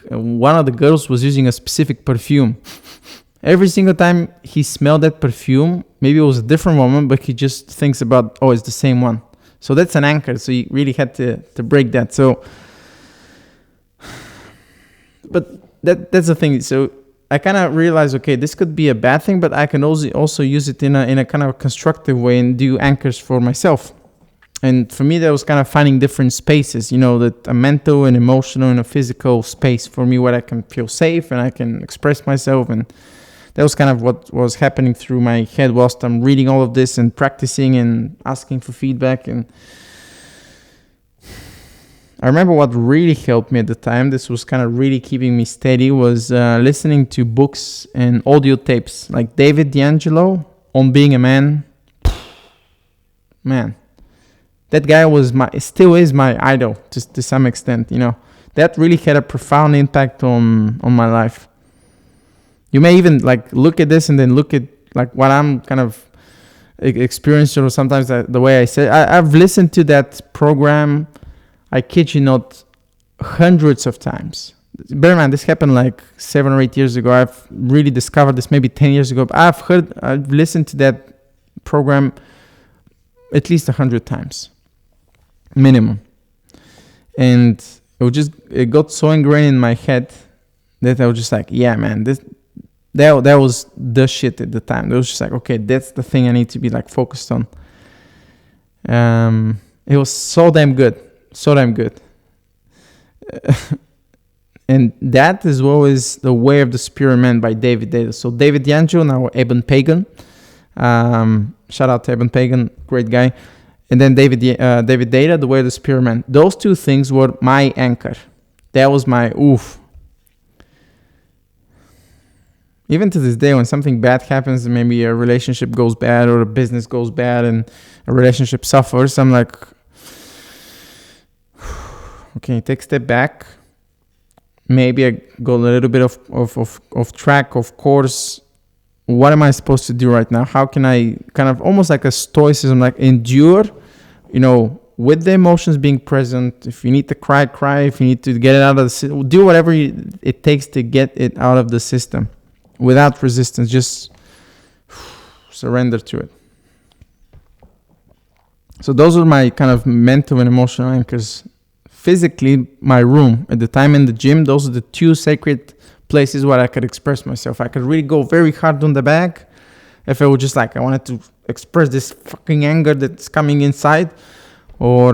one of the girls was using a specific perfume. Every single time he smelled that perfume, maybe it was a different woman, but he just thinks about, oh, it's the same one. So that's an anchor. So he really had to break that. So, but that's the thing. So I kind of realized, okay, this could be a bad thing, but I can also use it in a kind of constructive way and do anchors for myself. And for me, that was kind of finding different spaces, that a mental and emotional and a physical space for me where I can feel safe and I can express myself. And that was kind of what was happening through my head whilst I'm reading all of this and practicing and asking for feedback. And I remember what really helped me at the time, this was kind of really keeping me steady, was listening to books and audio tapes like David D'Angelo on being a man. Man, that guy still is my idol to some extent, That really had a profound impact on my life. You may even look at this and then look at what I'm kind of experiencing, or sometimes the way I say I've listened to that program, I kid you not, hundreds of times. Bear in mind, this happened 7 or 8 years ago. I've really discovered this maybe 10 years ago. But I've listened to that program at least 100 times, minimum. And it got so ingrained in my head that I was just like, yeah, man, that was the shit at the time. It was just like, okay, that's the thing I need to be focused on. It was so damn good. And that as well is The Way of the Spirit Man by David Data. So David D'Angelo, now Eben Pagan. Shout out to Eben Pagan, great guy. And then David Data, The Way of the Spirit Man. Those two things were my anchor. That was my oof. Even to this day, when something bad happens, maybe a relationship goes bad or a business goes bad and a relationship suffers, I'm like, okay, take a step back. Maybe I go a little bit of track, of course. What am I supposed to do right now? How can I kind of almost like a stoicism, endure, with the emotions being present. If you need to cry. If you need to get it out of the system, do whatever it takes to get it out of the system without resistance. Just surrender to it. So those are my kind of mental and emotional anchors. Physically, my room at the time in the gym, those are the two sacred places where I could express myself. I could really go very hard on the back if I would just I wanted to express this fucking anger that's coming inside, or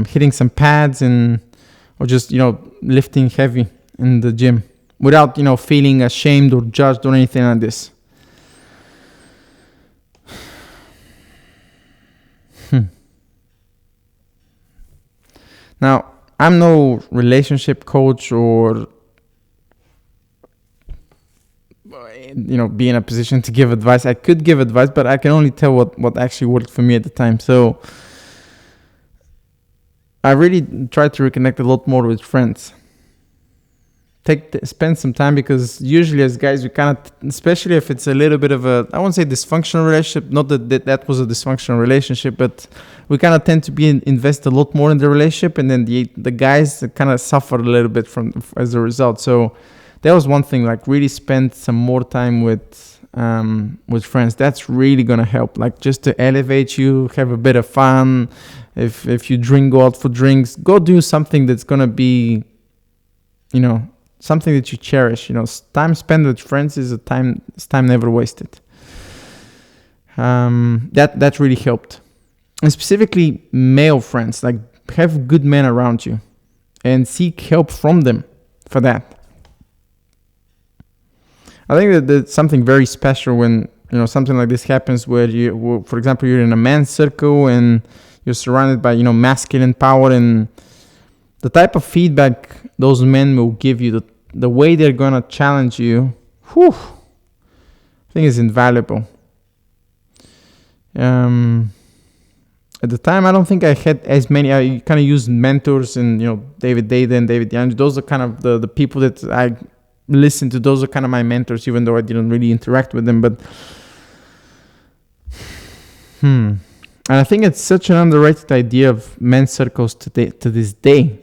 hitting some pads or just lifting heavy in the gym without feeling ashamed or judged or anything like this. Now, I'm no relationship coach or be in a position to give advice. I could give advice, but I can only tell what actually worked for me at the time. So I really tried to reconnect a lot more with friends. Spend some time, because usually as guys, we kind of, especially if it's a little bit of I won't say dysfunctional relationship, not that was a dysfunctional relationship, but we kind of tend to invest a lot more in the relationship, and then the guys kind of suffer a little bit as a result. So that was one thing, really spend some more time with friends. That's really gonna help, just to elevate you, have a bit of fun. If you go out for drinks, go do something that's gonna be, something that you cherish. Time spent with friends is time never wasted. That really helped. and specifically male friends, like have good men around you and seek help from them for that. I think that that's something very special when, something like this happens, where for example, you're in a man's circle and you're surrounded by, masculine power, and the type of feedback those men will give you, the way they're going to challenge you, I think is invaluable. At the time, I don't think I had as many. I kind of used mentors and, David Data and David Young. Those are kind of the people that I listen to. Those are kind of my mentors, even though I didn't really interact with them. But and I think it's such an underrated idea of men's circles to this day.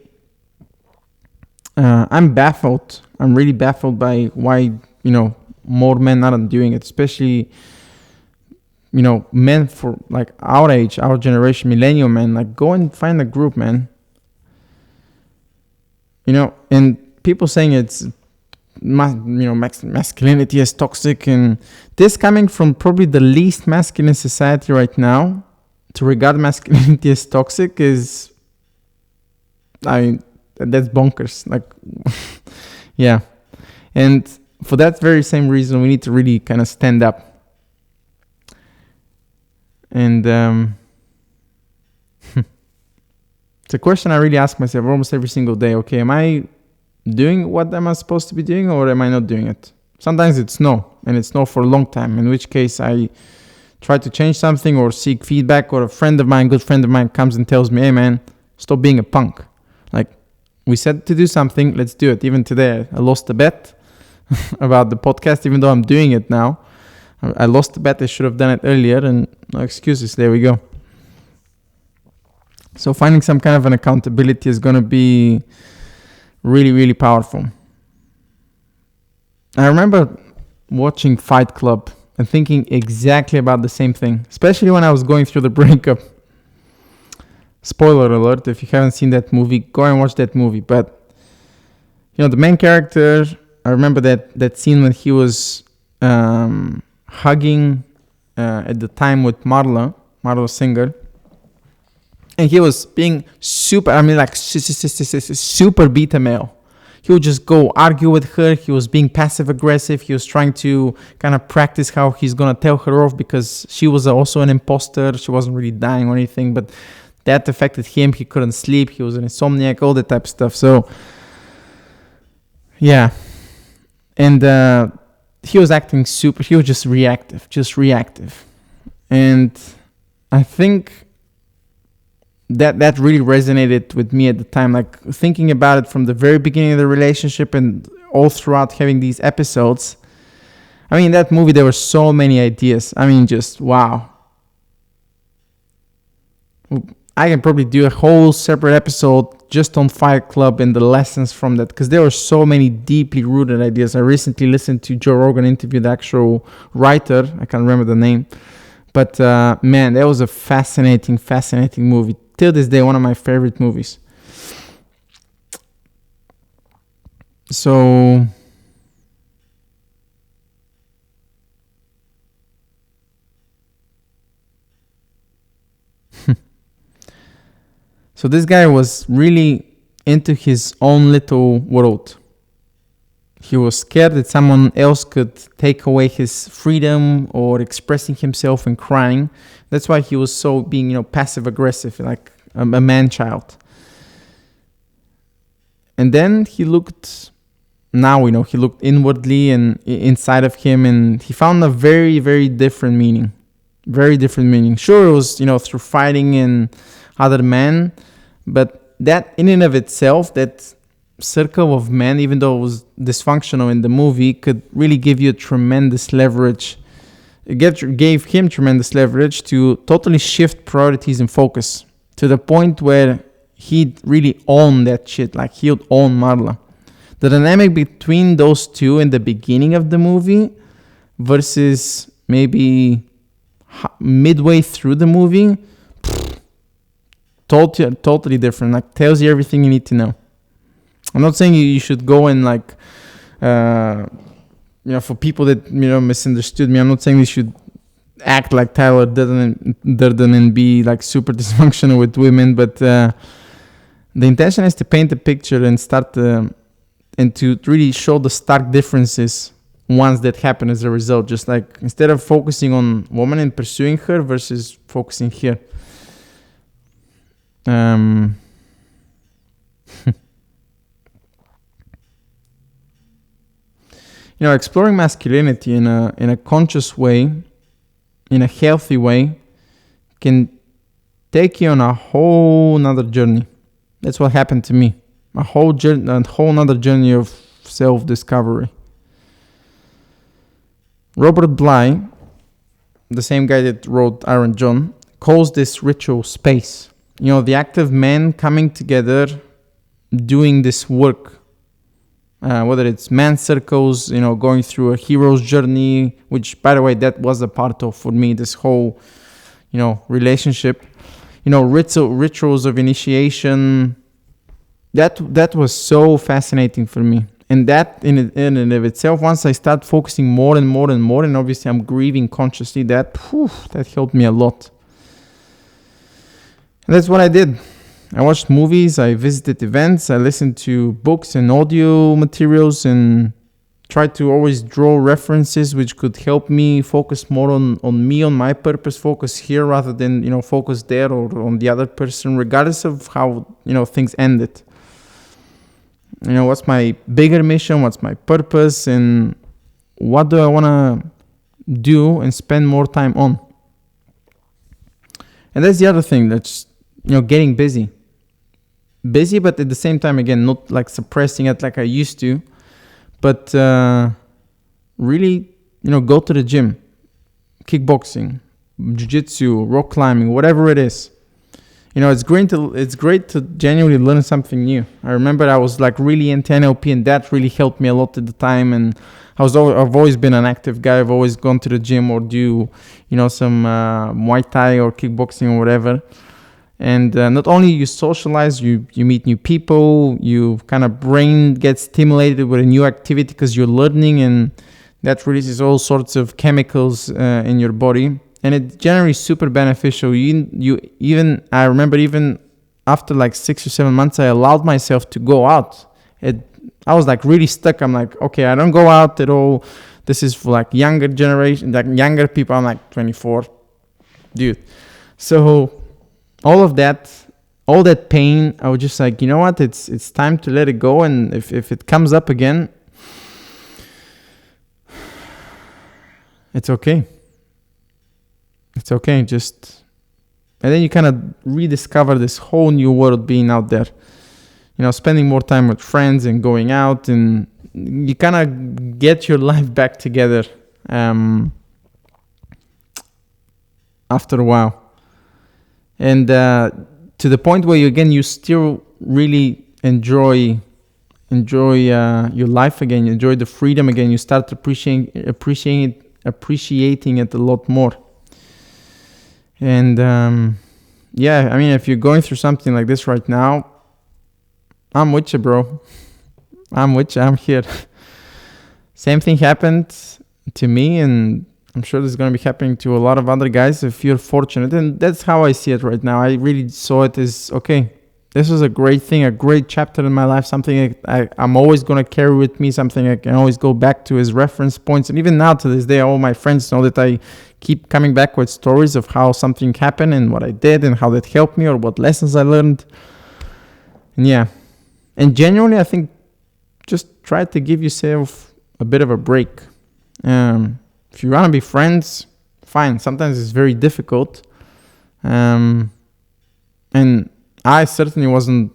I'm baffled. I'm really baffled by why, more men aren't doing it, especially, men for like our age, our generation, millennial men. Like, go and find a group, man. And people saying it's, masculinity is toxic, and this coming from probably the least masculine society right now, to regard masculinity as toxic is, that's bonkers. Like, yeah. And for that very same reason, we need to really kind of stand up. And it's a question I really ask myself almost every single day. Okay, am I doing what am I supposed to be doing, or am I not doing it? Sometimes it's no, and it's no for a long time, in which case I try to change something or seek feedback, or a good friend of mine comes and tells me, hey man, stop being a punk. Like, we said to do something, let's do it. Even today, I lost the bet about the podcast, even though I'm doing it now. I lost the bet. I should have done it earlier, and no excuses. There we go. So finding some kind of an accountability is going to be really, really powerful. I remember watching Fight Club and thinking exactly about the same thing, especially when I was going through the breakup. Spoiler alert, if you haven't seen that movie, go and watch that movie. But, the main character, I remember that scene when he was hugging at the time with Marla Singer. And he was being super beta male. He would just go argue with her. He was being passive aggressive. He was trying to kind of practice how he's going to tell her off, because she was also an imposter. She wasn't really dying or anything, but that affected him. He couldn't sleep. He was an insomniac, all that type of stuff. So, yeah. And he was acting he was just reactive. And I think that really resonated with me at the time, like thinking about it from the very beginning of the relationship and all throughout having these episodes. I mean, in that movie, there were so many ideas. I mean, just wow. I can probably do a whole separate episode just on Fight Club and the lessons from that, because there were so many deeply rooted ideas. I recently listened to Joe Rogan interview the actual writer. I can't remember the name. But man, that was a fascinating movie. Till this day, one of my favorite movies. So this guy was really into his own little world. He was scared that someone else could take away his freedom or expressing himself and crying. That's why he was so being, passive aggressive, like a man-child. And then he looked inwardly and inside of him, and he found a very, very different meaning. Very different meaning. Sure, it was, through fighting and other men, but that in and of itself, that circle of men, even though it was dysfunctional in the movie, could really give you tremendous leverage. It gave him tremendous leverage to totally shift priorities and focus to the point where he'd really own that shit. Like, he would own Marla. The dynamic between those two in the beginning of the movie versus maybe midway through the movie, totally different. Like, tells you everything you need to know. I'm not saying you should go and for people that misunderstood me, I'm not saying we should act like Tyler Durden and be like super dysfunctional with women, but the intention is to paint a picture and start and to really show the stark differences ones that happen as a result. Just like instead of focusing on woman and pursuing her versus focusing here. Exploring masculinity in a conscious way, in a healthy way, can take you on a whole nother journey. That's what happened to me. A whole nother journey of self-discovery. Robert Bly, the same guy that wrote Iron John, calls this ritual space. The act of men coming together, doing this work. Whether it's man circles, going through a hero's journey, which, by the way, that was a part of, for me, this whole, relationship. Rituals of initiation. That was so fascinating for me. And that in and of itself, once I start focusing more and more and more, and obviously I'm grieving consciously, that helped me a lot. And that's what I did. I watched movies, I visited events, I listened to books and audio materials, and tried to always draw references which could help me focus more on me, on my purpose, focus here rather than, focus there or on the other person, regardless of how, things ended. What's my bigger mission, what's my purpose, and what do I want to do and spend more time on? And that's the other thing, that's, getting busy. Busy, but at the same time, again, not like suppressing it like I used to, but really, go to the gym, kickboxing, jiu-jitsu, rock climbing, whatever it is. It's great to genuinely learn something new. I remember I was like really into NLP, and that really helped me a lot at the time. And I've always been an active guy. I've always gone to the gym or do, some Muay Thai or kickboxing or whatever. And not only you socialize, you meet new people, you kind of brain gets stimulated with a new activity because you're learning, and that releases all sorts of chemicals in your body. And it's generally super beneficial. I remember even after like 6 or 7 months, I allowed myself to go out. I was like really stuck. I'm like, okay, I don't go out at all. This is for like younger generation, like younger people. I'm like 24, dude. So all that pain, I was just like, you know what? It's time to let it go. And if it comes up again, it's okay. It's okay. And then you kind of rediscover this whole new world being out there. Spending more time with friends and going out, and you kind of get your life back together after a while. And to the point where you still really enjoy your life again. You enjoy the freedom again. You start appreciating it a lot more. And if you're going through something like this right now, I'm with you, bro. I'm with you. I'm here. Same thing happened to me, and I'm sure this is going to be happening to a lot of other guys if you're fortunate. And that's how I see it right now. I really saw it as, okay, this was a great thing, a great chapter in my life, something I'm always going to carry with me, something I can always go back to as reference points. And even now to this day, all my friends know that I keep coming back with stories of how something happened and what I did and how that helped me or what lessons I learned. And yeah. And genuinely, I think just try to give yourself a bit of a break. If you want to be friends, fine. Sometimes it's very difficult. And I certainly wasn't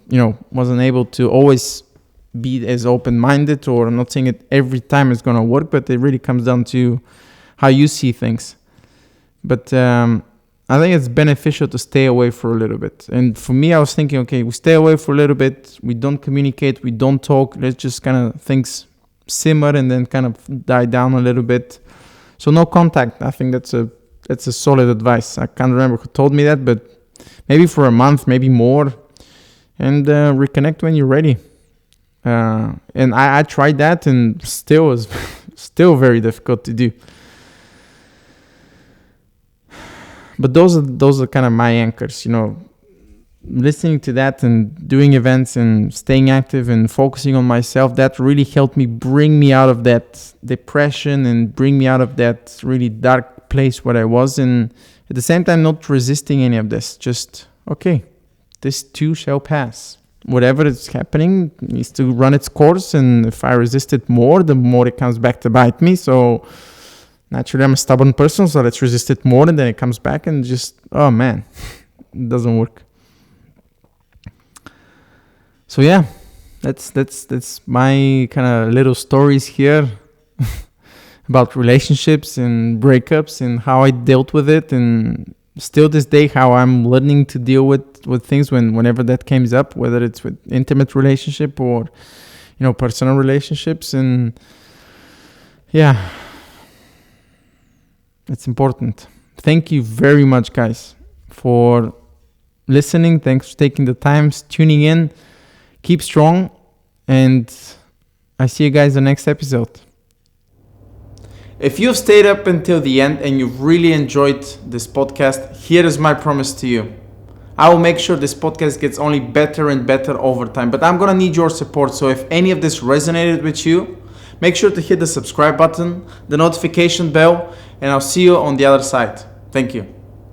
able to always be as open-minded, or I'm not saying it every time it's going to work, but it really comes down to how you see things. But I think it's beneficial to stay away for a little bit. And for me, I was thinking, okay, we stay away for a little bit. We don't communicate. We don't talk. Let's just kind of things simmer and then kind of die down a little bit. So no contact. I think that's a solid advice. I can't remember who told me that, but maybe for a month, maybe more, and reconnect when you're ready. And I tried that, and still was still very difficult to do. But those are kind of my anchors, listening to that and doing events and staying active and focusing on myself. That really helped me bring me out of that depression and bring me out of that really dark place where I was. And at the same time, not resisting any of this. Just, okay, this too shall pass. Whatever is happening needs to run its course. And if I resist it more, the more it comes back to bite me. So naturally, I'm a stubborn person. So let's resist it more. And then it comes back and just, oh man, it doesn't work. So yeah, that's my kind of little stories here about relationships and breakups and how I dealt with it, and still this day how I'm learning to deal with things whenever that comes up, whether it's with intimate relationship or personal relationships. And yeah, it's important. Thank you very much, guys, for listening. Thanks for taking the time, tuning in. Keep strong, and I see you guys in the next episode. If you've stayed up until the end and you've really enjoyed this podcast, here is my promise to you. I will make sure this podcast gets only better and better over time, but I'm gonna need your support. So if any of this resonated with you, make sure to hit the subscribe button, the notification bell, and I'll see you on the other side. Thank you.